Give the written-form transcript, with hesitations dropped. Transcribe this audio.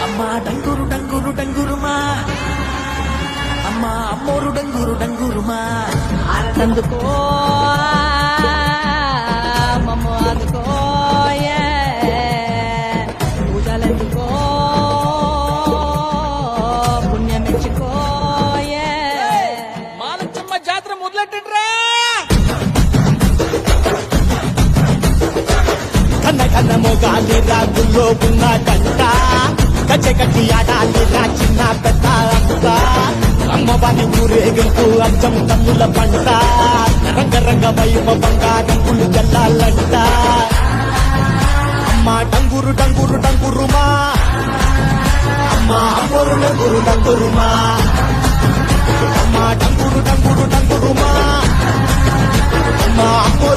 అమ్మా డంగురు డంగురు డంగురుమా అమ్మా అమ్మోరు డంగురు డంగురుమా అందుకో మమ్మ అందుకో పూజలందుకో పుణ్యమెచ్చుకో మాలచ్చమ్మ జాతర మొదలెట్టండ్రా కన్న కన్న మొగాలి రాగుల్లో ఉన్న కంట కచ్చె కట్టి ఆడాలి రా చిన్న పెద్ద అంతా అమ్మవారి ఊరేగింపు అచ్చం తమ్ముల పంట రంగరంగ వైభవంగా రంగులు జల్లాలంట అమ్మ డంగురు డంగురు డంగురుమా అమ్మ అమ్మోరు డంగురు డంగురుమా అమ్మ డంగురు డంగురు డంగురుమా అమ్మ అమ్మోరు